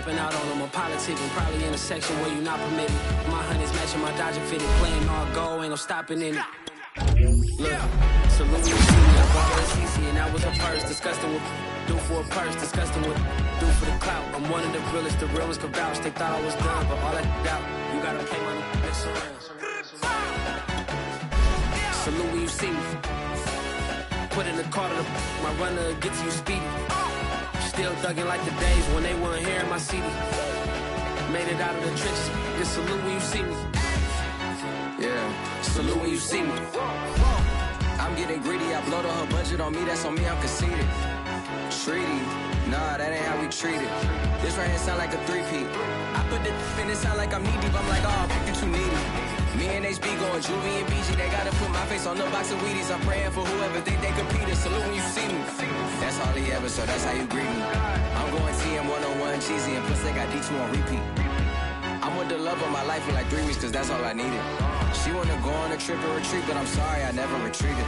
Copping out on them, I'm politicking. Probably in a section where you not permitted. My honey's matching my Dodger fitted. Playing all go, ain't no stopping in it. Look, salute you, see me. I bought a CC and that was a first. Disgusting with do for a purse. Disgusting with do for the clout. I'm one of the realest, the realest could vouch. They thought I was done, but all that out. You gotta pay money. Salute when you see me. Put in the car to my runner gets you speedy. Still thugging like the days when they weren't here in my city. Made it out of the trenches. Just salute when you see me. Yeah, salute when you see me. I'm getting greedy. I blow the whole budget on me. That's on me. I'm conceited. Treaty. Nah, that ain't how we treat it. This right here sound like a three-peat. I put the in it sound like I'm knee deep. I'm like, oh, you too needy. Me and HB going Juvie and BG. They gotta put my face on no box of Wheaties. I'm praying for whoever think they competed. Salute when you see me. That's all he ever, so that's how you greet me. I'm going TM 101 cheesy and plus they got D2 on repeat. I'm with the love of my life for like 3 weeks cause that's all I needed. She wanna go on a trip or retreat, but I'm sorry I never retreated.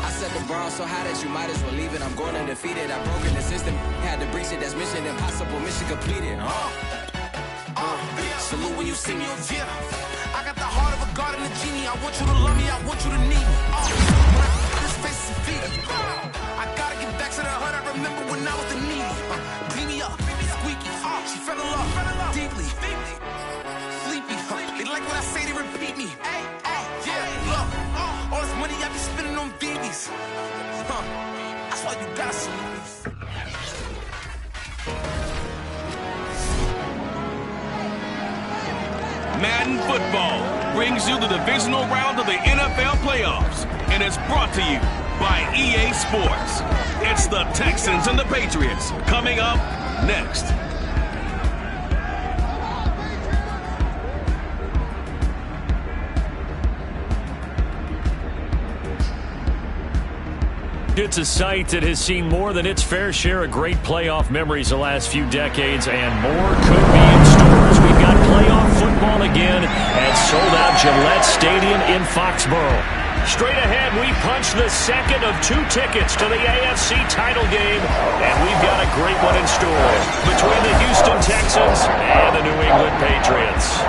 I set the bar so high that you might as well leave it. I'm going undefeated. I broke in the system, had to breach it. That's mission impossible, mission completed. Salute when you see me, yeah. I got the heart of a god and a genie. I want you to love me, I want you to need me. This face is feet. I gotta get back to the hood. I remember when I was the needy. Beat me up, squeaky. She fell in love deeply. Sleepy. They like what I say, they repeat me. Yeah, look. All this money I be spending on BBs. That's why you gotta salute me. Madden Football brings you the divisional round of the NFL playoffs, and it's brought to you by EA Sports. It's the Texans and the Patriots coming up next. It's a site that has seen more than its fair share of great playoff memories the last few decades, and more could be in store as we've got playoff football again at sold-out Gillette Stadium in Foxborough. Straight ahead, we punch the second of 2 tickets to the AFC title game, and we've got a great one in store between the Houston Texans and the New England Patriots.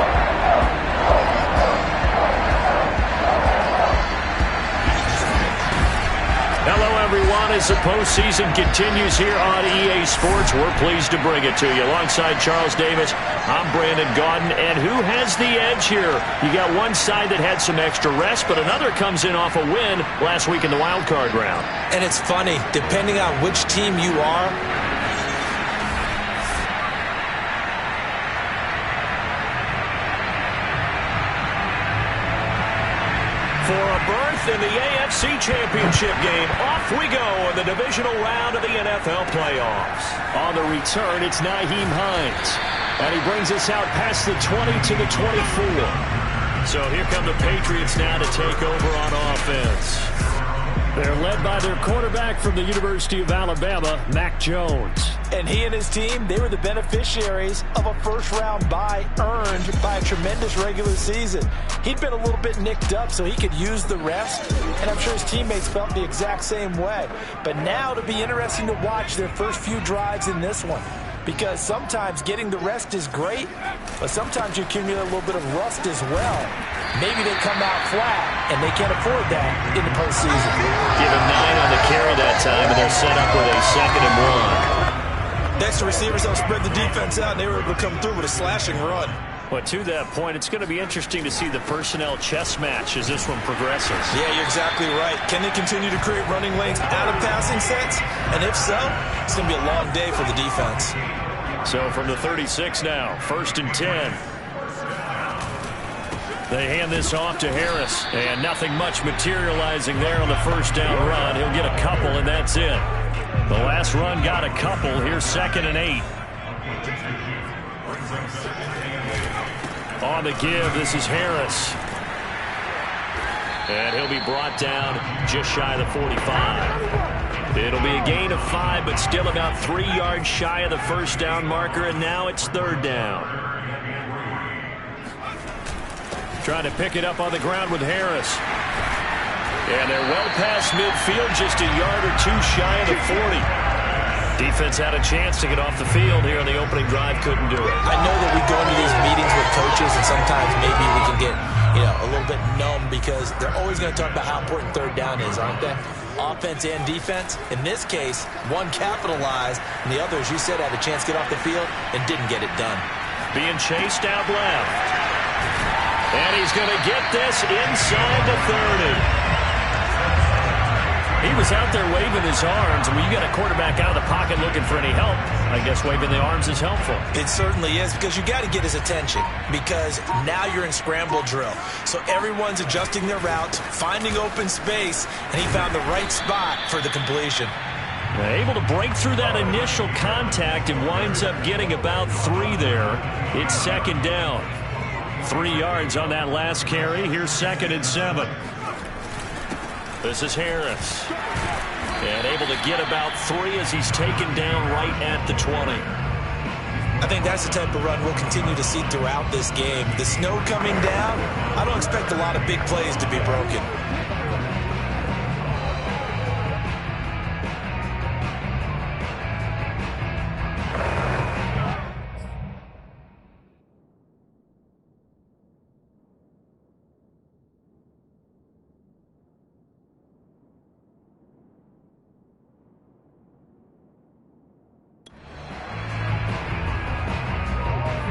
Hello, everyone. As the postseason continues here on EA Sports, we're pleased to bring it to you. Alongside Charles Davis, I'm Brandon Gaudin. And who has the edge here? You got one side that had some extra rest, but another comes in off a win last week in the wild card round. And it's funny, depending on which team you are, for a berth in the AFC Championship game. Off we go in the divisional round of the NFL playoffs. On the return, it's Nyheim Hines. And he brings us out past the 20 to the 24. So here come the Patriots now to take over on offense. They're led by their quarterback from the University of Alabama, Mac Jones. And he and his team, they were the beneficiaries of a first-round bye earned by a tremendous regular season. He'd been a little bit nicked up, so he could use the rest, and I'm sure his teammates felt the exact same way. But now it'll be interesting to watch their first few drives in this one, because sometimes getting the rest is great, but sometimes you accumulate a little bit of rust as well. Maybe they come out flat, and they can't afford that in the postseason. Give him 9 on the carry that time, and they're set up with a 2nd and 1. Next, the receivers don't spread the defense out, and they were able to come through with a slashing run. But to that point, it's going to be interesting to see the personnel chess match as this one progresses. Yeah, you're exactly right. Can they continue to create running lanes out of passing sets? And if so, it's going to be a long day for the defense. So from the 36 now, 1st and 10. They hand this off to Harris, and nothing much materializing there on the first down run. He'll get a couple, and that's it. The last run got a couple. Here's 2nd and 8. On the give, this is Harris. And he'll be brought down just shy of the 45. It'll be a gain of 5, but still about 3 yards shy of the first down marker, and now it's 3rd down. Trying to pick it up on the ground with Harris. And they're well past midfield, just a yard or 2 shy of the 40. Defense had a chance to get off the field here on the opening drive, couldn't do it. I know that we go into these meetings with coaches, and sometimes maybe we can get a little bit numb because they're always going to talk about how important third down is, aren't they? Offense and defense. In this case, one capitalized, and the other, as you said, had a chance to get off the field and didn't get it done. Being chased out left. And he's going to get this inside the 30. He was out there waving his arms, and when you got a quarterback out of the pocket looking for any help, I guess waving the arms is helpful. It certainly is, because you got to get his attention, because now you're in scramble drill. So everyone's adjusting their routes, finding open space, and he found the right spot for the completion. Able to break through that initial contact and winds up getting about 3 there. It's second down. 3 yards on that last carry. Here's 2nd and 7. This is Harris. And able to get about 3 as he's taken down right at the 20. I think that's the type of run we'll continue to see throughout this game. The snow coming down, I don't expect a lot of big plays to be broken.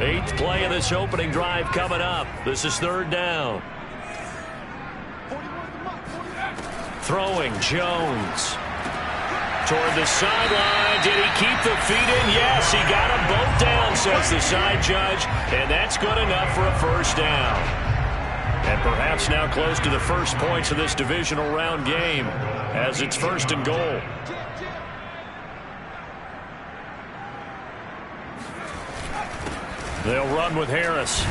Eighth play of this opening drive coming up. This is 3rd down. Throwing Jones. Toward the sideline. Did he keep the feet in? Yes, he got them both down, says the side judge. And that's good enough for a first down. And perhaps now close to the first points of this divisional round game as it's 1st and goal. They'll run with Harris.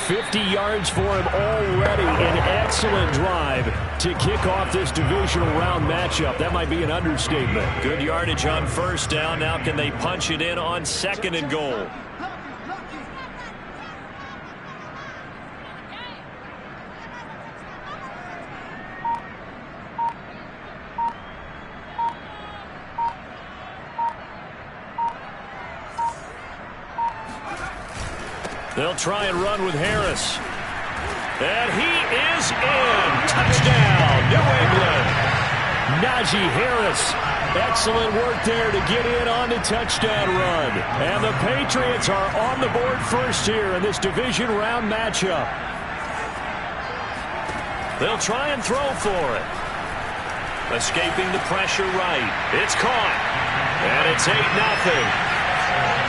50 yards for him already. An excellent drive to kick off this divisional round matchup. That might be an understatement. Good yardage on first down. Now can they punch it in on 2nd and goal? They'll try and run with Harris. And he is in. Touchdown, New England. Najee Harris. Excellent work there to get in on the touchdown run. And the Patriots are on the board first here in this division round matchup. They'll try and throw for it. Escaping the pressure right. It's caught. And it's 8-0.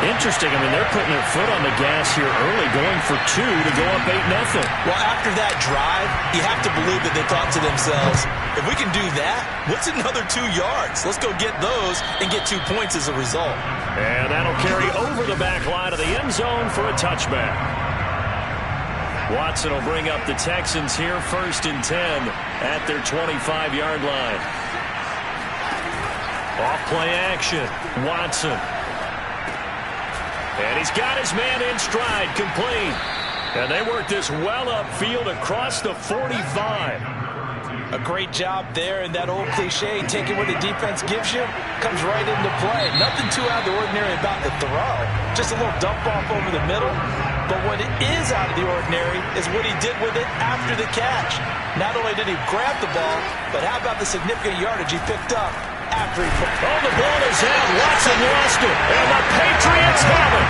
Interesting. I mean, they're putting their foot on the gas here early, going for 2 to go up 8-0. Well, after that drive, you have to believe that they thought to themselves, if we can do that, what's another 2 yards? Let's go get those and get 2 points as a result. And that'll carry over the back line of the end zone for a touchback. Watson will bring up the Texans here 1st and 10 at their 25-yard line. Off play action. Watson. And he's got his man in stride, complete. And they work this well upfield across the 45. A great job there, and that old cliche, taking what the defense gives you, comes right into play. Nothing too out of the ordinary about the throw. Just a little dump off over the middle. But what is out of the ordinary is what he did with it after the catch. Not only did he grab the ball, but how about the significant yardage he picked up after he put it. Oh, the ball is out. Watson lost it. And the Patriots have it.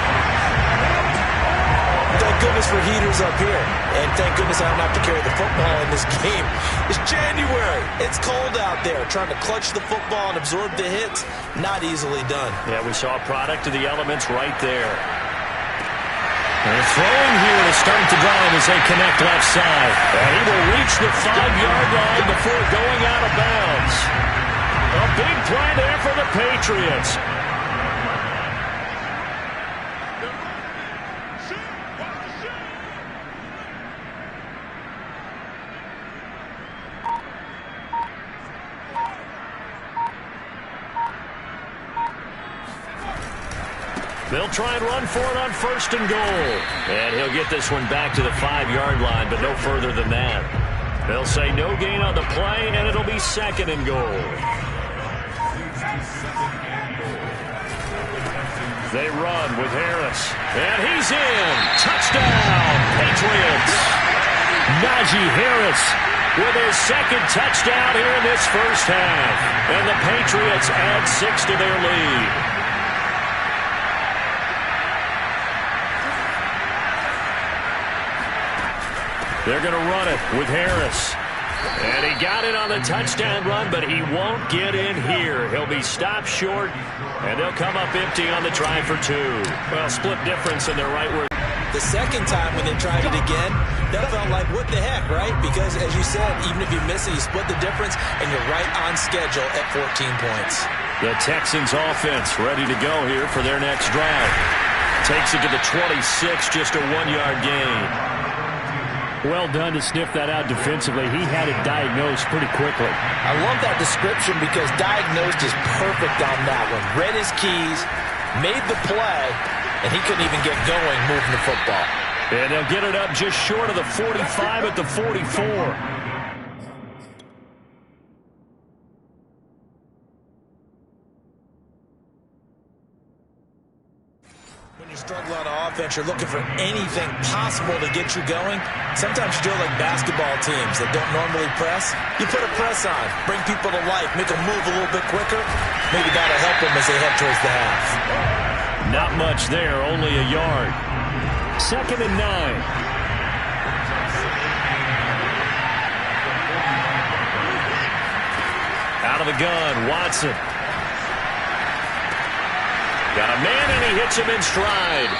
Thank goodness for heaters up here. And thank goodness I don't have to carry the football in this game. It's January. It's cold out there. Trying to clutch the football and absorb the hits, not easily done. Yeah, we saw a product of the elements right there. And throwing here to start the drive as they connect left side. And he will reach the 5-yard line before going out of bounds. A big play there for the Patriots. They'll try and run for it on 1st and goal. And he'll get this one back to the 5-yard line, but no further than that. They'll say no gain on the play, and it'll be 2nd and goal. They run with Harris. And he's in. Touchdown, Patriots. Najee Harris with his second touchdown here in this first half. And the Patriots add 6 to their lead. They're going to run it with Harris. And he got it on the touchdown run, but he won't get in here. He'll be stopped short, and they'll come up empty on the try for 2. Well, split difference, and they're right where... The second time when they tried it again, that felt like, what the heck, right? Because, as you said, even if you miss it, you split the difference, and you're right on schedule at 14 points. The Texans offense ready to go here for their next drive. Takes it to the 26, just a 1-yard gain. Well done to sniff that out defensively. He had it diagnosed pretty quickly. I love that description because diagnosed is perfect on that one. Read his keys, made the play, and he couldn't even get going moving the football. And they'll get it up just short of the 45 at the 44. When you struggle on offense, you're looking for anything possible to get you going. Sometimes you do it like basketball teams that don't normally press. You put a press on, bring people to life, make them move a little bit quicker. Maybe that'll help them as they head towards the half. Not much there, only a yard. 2nd and 9. Out of the gun, Watson. Got a man, and he hits him in stride.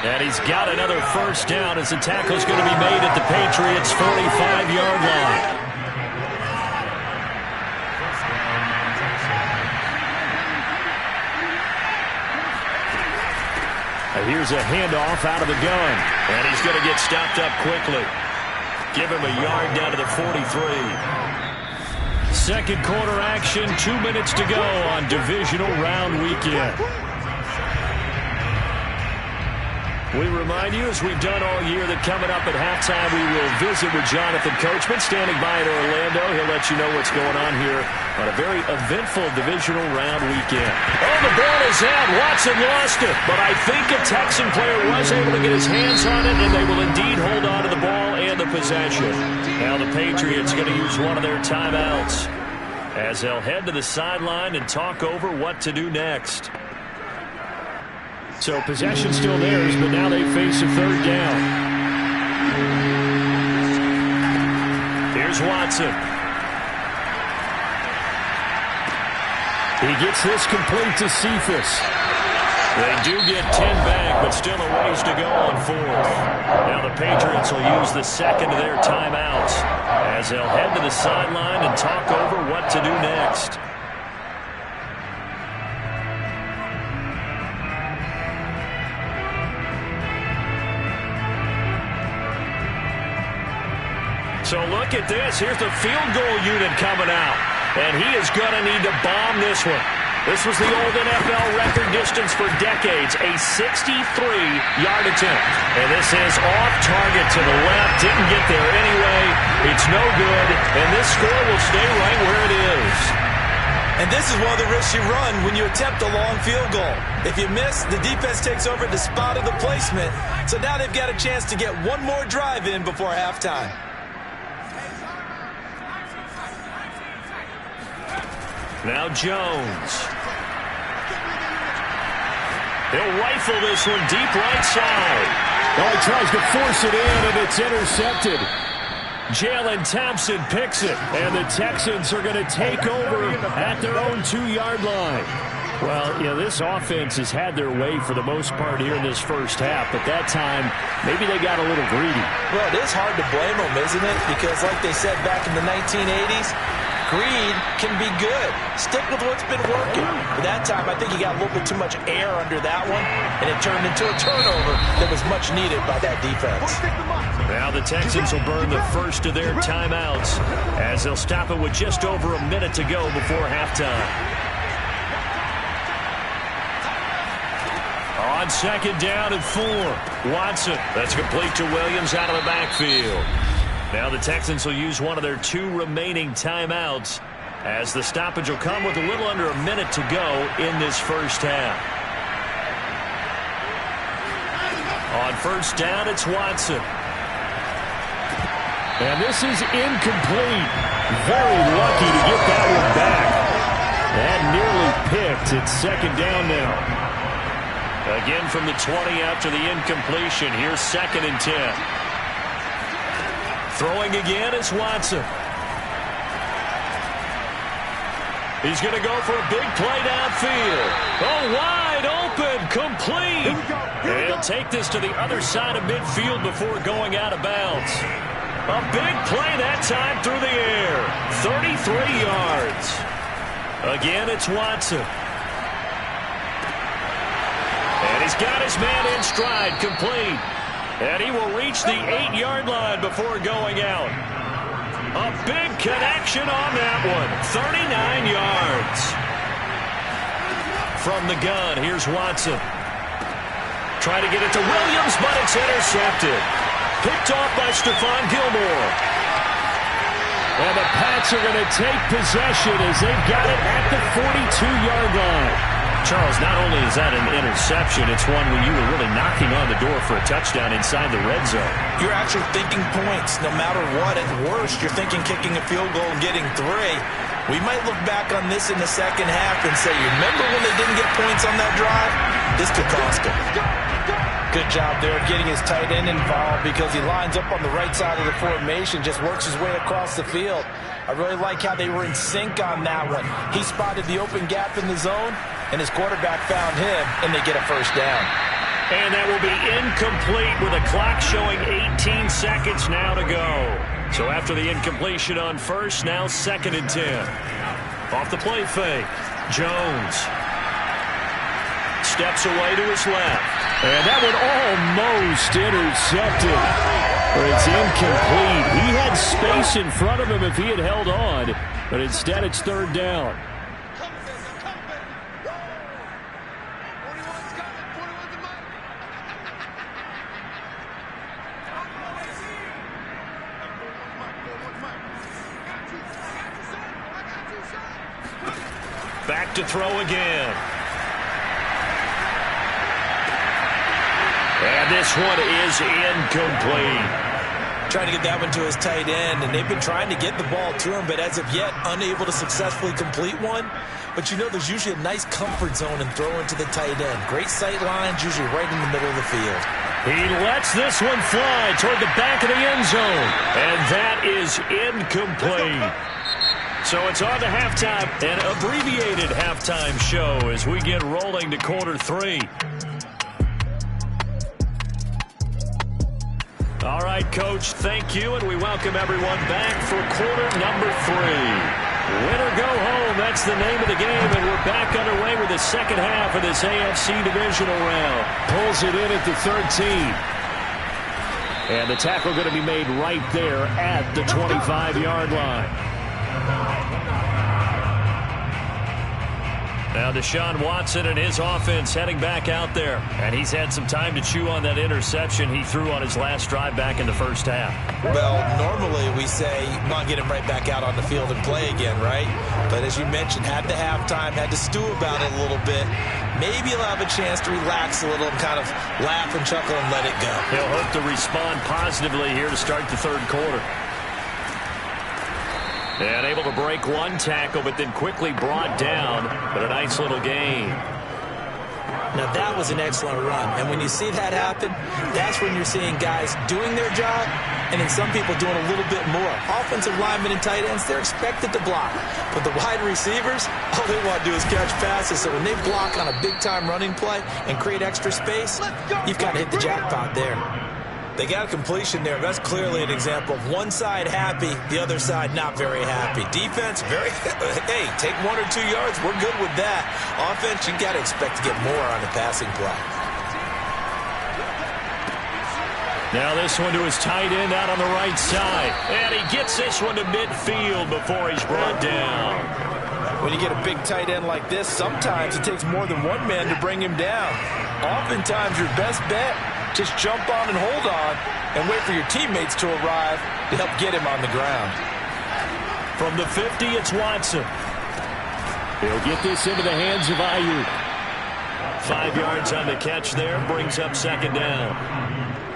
And he's got another first down as the tackle's going to be made at the Patriots' 45-yard line. Here's a handoff out of the gun. And he's going to get stopped up quickly. Give him a yard down to the 43. Second quarter action, 2 minutes to go on divisional round weekend. We remind you, as we've done all year, that coming up at halftime, we will visit with Jonathan Coachman, standing by in Orlando. He'll let you know what's going on here on a very eventful divisional round weekend. Oh, the ball is out. Watson lost it. But I think a Texan player was able to get his hands on it, and they will indeed hold on to the ball and the possession. Now the Patriots going to use one of their timeouts as they'll head to the sideline and talk over what to do next. So possession still theirs, but now they face a 3rd down. Here's Watson. He gets this complete to Cephas. They do get 10 back, but still a ways to go on 4th. Now the Patriots will use the second of their timeouts as they'll head to the sideline and talk over what to do next. So look at this. Here's the field goal unit coming out. And he is going to need to bomb this one. This was the old NFL record distance for decades, a 63-yard attempt. And this is off target to the left. Didn't get there anyway. It's no good. And this score will stay right where it is. And this is one of the risks you run when you attempt a long field goal. If you miss, the defense takes over the spot of the placement. So now they've got a chance to get one more drive in before halftime. Now Jones. He'll rifle this one deep right side. Oh, he tries to force it in, and it's intercepted. Jalen Thompson picks it, and the Texans are going to take over at their own 2-yard line. Well, this offense has had their way for the most part here in this first half, but that time, maybe they got a little greedy. Well, it is hard to blame them, isn't it? Because like they said back in the 1980s, greed can be good. Stick with what's been working. But that time, I think he got a little bit too much air under that one, and it turned into a turnover that was much needed by that defense. Now the Texans will burn the first of their timeouts as they'll stop it with just over a minute to go before halftime. On 2nd down and 4, Watson. That's complete to Williams out of the backfield. Now the Texans will use one of their 2 remaining timeouts as the stoppage will come with a little under a minute to go in this first half. On first down, it's Watson. And this is incomplete. Very lucky to get that one back. That nearly picked. It's second down now. Again from the 20 after the incompletion. Here's 2nd and 10. Throwing again is Watson. He's going to go for a big play downfield. Oh, wide open, complete. He'll take this to the other side of midfield before going out of bounds. A big play that time through the air. 33 yards. Again, it's Watson. And he's got his man in stride, complete. And he will reach the 8-yard line before going out. A big connection on that one. 39 yards. From the gun, here's Watson. Trying to get it to Williams, but it's intercepted. Picked off by Stephon Gilmore. And the Pats are going to take possession as they've got it at the 42-yard line. Charles, not only is that an interception, it's one where you were really knocking on the door for a touchdown inside the red zone. You're actually thinking points no matter what. At worst, you're thinking kicking a field goal and getting 3. We might look back on this in the second half and say, you remember when they didn't get points on that drive? This could cost them. Good job there getting his tight end involved because he lines up on the right side of the formation, just works his way across the field. I really like how they were in sync on that one. He spotted the open gap in the zone, and his quarterback found him, and they get a first down. And that will be incomplete with a clock showing 18 seconds now to go. So after the incompletion on first, now 2nd and 10. Off the play fake, Jones steps away to his left. And that one almost intercepted. But it's incomplete. He had space in front of him if he had held on, but instead it's 3rd down. Back to throw again. And this one is incomplete. Trying to get that one to his tight end, and they've been trying to get the ball to him, but as of yet, unable to successfully complete one. But you know there's usually a nice comfort zone in throwing to the tight end. Great sight lines, usually right in the middle of the field. He lets this one fly toward the back of the end zone, and that is incomplete. So it's on to halftime, an abbreviated halftime show as we get rolling to quarter 3. All right, Coach, thank you, and we welcome everyone back for quarter number 3. Win or go home, that's the name of the game, and we're back underway with the second half of this AFC divisional round. Pulls it in at the 13. And the tackle going to be made right there at the 25-yard line. Now Deshaun Watson and his offense heading back out there. And he's had some time to chew on that interception he threw on his last drive back in the first half. Well, normally we say, come on, get him right back out on the field and play again, right? But as you mentioned, had the halftime, had to stew about it a little bit. Maybe he'll have a chance to relax a little and kind of laugh and chuckle and let it go. He'll hope to respond positively here to start the third quarter. And able to break one tackle, but then quickly brought down. But a nice little gain. Now, that was an excellent run. And when you see that happen, that's when you're seeing guys doing their job and then some people doing a little bit more. Offensive linemen and tight ends, they're expected to block. But the wide receivers, all they want to do is catch passes. So when they block on a big-time running play and create extra space, you've got to hit the jackpot there. They got a completion there. That's clearly an example of one side happy, the other side not very happy. Defense, very, hey, take 1 or 2 yards. We're good with that. Offense, you got to expect to get more on the passing play. Now this one to his tight end out on the right side. And he gets this one to midfield before he's brought down. When you get a big tight end like this, sometimes it takes more than one man to bring him down. Oftentimes, your best bet, just jump on and hold on and wait for your teammates to arrive to help get him on the ground. From the 50, it's Watson. He'll get this into the hands of HOU. 5 yards on the catch there, brings up second down.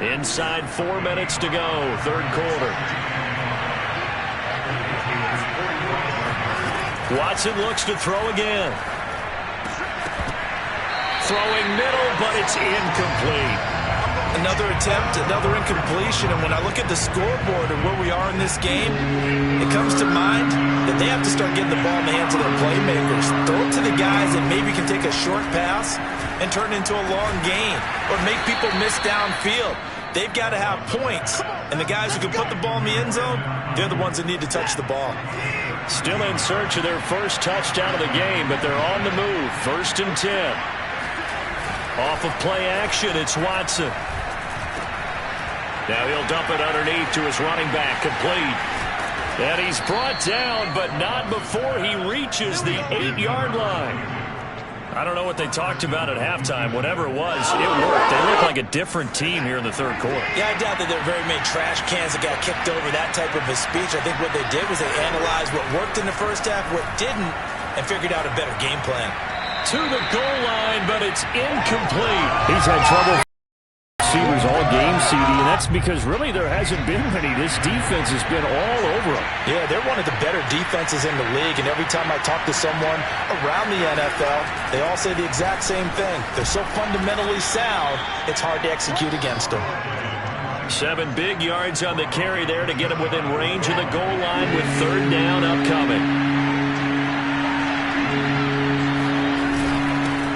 Inside 4 minutes to go, third quarter. Watson looks to throw again. Throwing middle, but it's incomplete. Another attempt, another incompletion, and when I look at the scoreboard and where we are in this game, it comes to mind that they have to start getting the ball in the hands of their playmakers. Throw it to the guys that maybe can take a short pass and turn it into a long gain or make people miss downfield. They've got to have points, and the guys who can put the ball in the end zone, they're the ones that need to touch the ball. Still in search of their first touchdown of the game, but they're on the move. 1st and 10. Off of play action, it's Watson. Now he'll dump it underneath to his running back, complete. And he's brought down, but not before he reaches the 8-yard line. I don't know what they talked about at halftime. Whatever it was, it worked. They look like a different team here in the third quarter. Yeah, I doubt that there are very many trash cans that got kicked over, that type of a speech. I think what they did was they analyzed what worked in the first half, what didn't, and figured out a better game plan. To the goal line, but it's incomplete. He's had trouble receivers all game, CD, and that's because really there hasn't been many. This defense has been all over them. Yeah, they're one of the better defenses in the league, and every time I talk to someone around the NFL, they all say the exact same thing. They're so fundamentally sound, it's hard to execute against them. 7 big yards on the carry there to get him within range of the goal line with third down upcoming.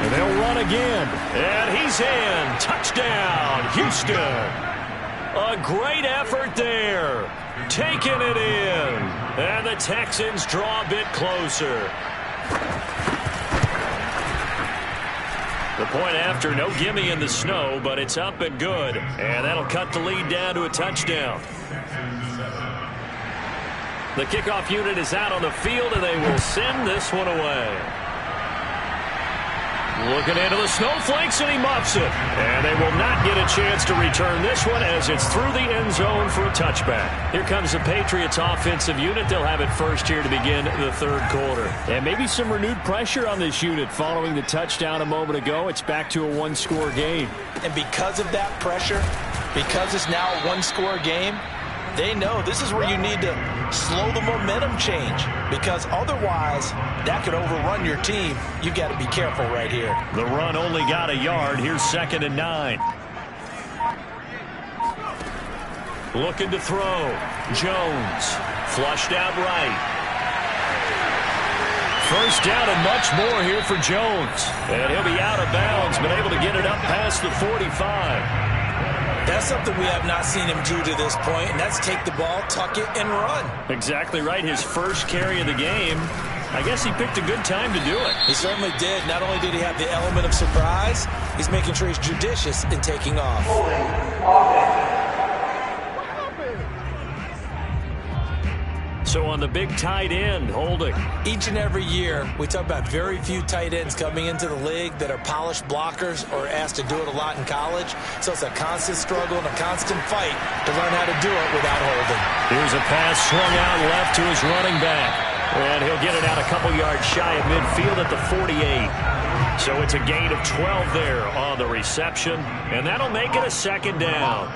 And they'll run again. And he's in. Touchdown, Houston. A great effort there. Taking it in. And the Texans draw a bit closer. The point after, no gimme in the snow, but it's up and good. And that'll cut the lead down to a touchdown. The kickoff unit is out on the field, and they will send this one away. Looking into the snowflakes, and he muffs it. And they will not get a chance to return this one as it's through the end zone for a touchback. Here comes the Patriots offensive unit. They'll have it first here to begin the third quarter. And maybe some renewed pressure on this unit following the touchdown a moment ago. It's back to a one-score game. And because of that pressure, because it's now a one-score game, they know this is where you need to slow the momentum change, because otherwise that could overrun your team. You've got to be careful right here. The run only got a yard. Here's 2nd and 9. Looking to throw. Jones flushed out right. First down and much more here for Jones. And he'll be out of bounds, but able to get it up past the 45. That's something we have not seen him do to this point, and that's take the ball, tuck it, and run. Exactly right. His first carry of the game. I guess he picked a good time to do it. He certainly did. Not only did he have the element of surprise, he's making sure he's judicious in taking off. So on the big tight end, holding. Each and every year, we talk about very few tight ends coming into the league that are polished blockers or asked to do it a lot in college. So it's a constant struggle and a constant fight to learn how to do it without holding. Here's a pass swung out left to his running back. And he'll get it out a couple yards shy of midfield at the 48. So it's a gain of 12 there on the reception. And that'll make it a 2nd down.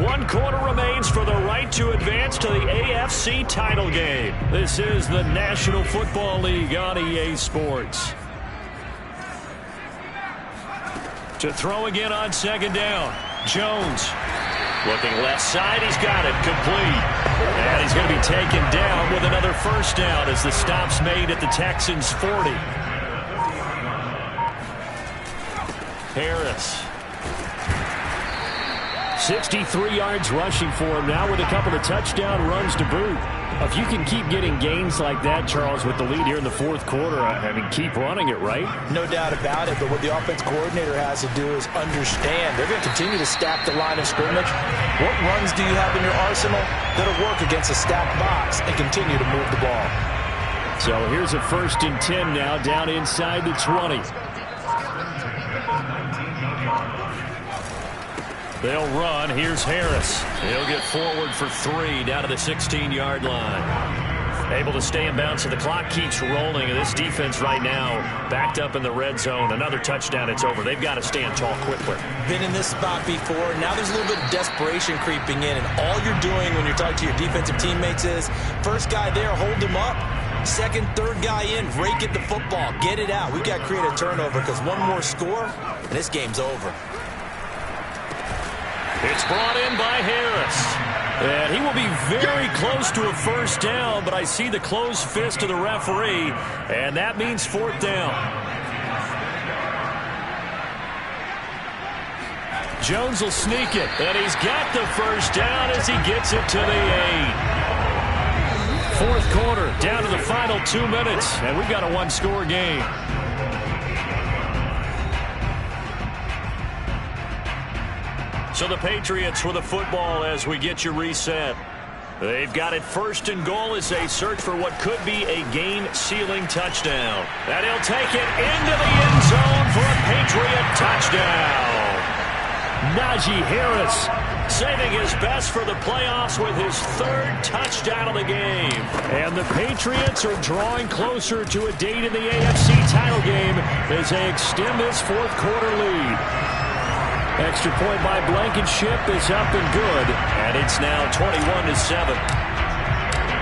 One quarter remains for the right to advance to the AFC title game. This is the National Football League on EA Sports. To throw again on 2nd down. Jones looking left side. He's got it. Complete. And he's going to be taken down with another first down as the stop's made at the Texans' 40. Harris. 63 yards rushing for him now with a couple of touchdown runs to boot. If you can keep getting gains like that, Charles, with the lead here in the fourth quarter, I mean, keep running it, right? No doubt about it, but what the offense coordinator has to do is understand they're going to continue to stack the line of scrimmage. What runs do you have in your arsenal that'll work against a stacked box and continue to move the ball? So here's a 1st and 10 now down inside the 20. They'll run. Here's Harris. He'll get forward for 3 down to the 16-yard line. Able to stay in bounds, so the clock keeps rolling. And this defense right now backed up in the red zone. Another touchdown, it's over. They've got to stand tall quickly. Been in this spot before. Now there's a little bit of desperation creeping in. And all you're doing when you're talking to your defensive teammates is, first guy there, hold him up. Second, third guy in, rake at the football. Get it out. We've got to create a turnover because one more score, and this game's over. It's brought in by Harris. And he will be very close to a first down, but I see the closed fist of the referee, and that means fourth down. Jones will sneak it, and he's got the first down as he gets it to the 8. Fourth quarter, down to the final 2 minutes, and we've got a one-score game. So the Patriots with the football as we get you reset. They've got it first and goal as they search for what could be a game-sealing touchdown. And he'll take it into the end zone for a Patriot touchdown. Najee Harris saving his best for the playoffs with his third touchdown of the game. And the Patriots are drawing closer to a date in the AFC title game as they extend this fourth quarter lead. Extra point by Blankenship is up and good, and it's now 21-7.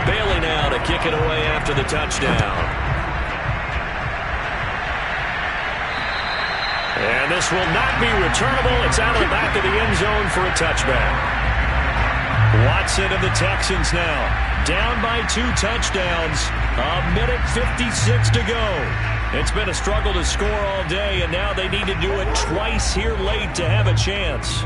Bailey now to kick it away after the touchdown. And this will not be returnable. It's out of the back of the end zone for a touchback. Watson of the Texans now, down by 2 touchdowns. A minute 56 to go. It's been a struggle to score all day, and now they need to do it twice here late to have a chance.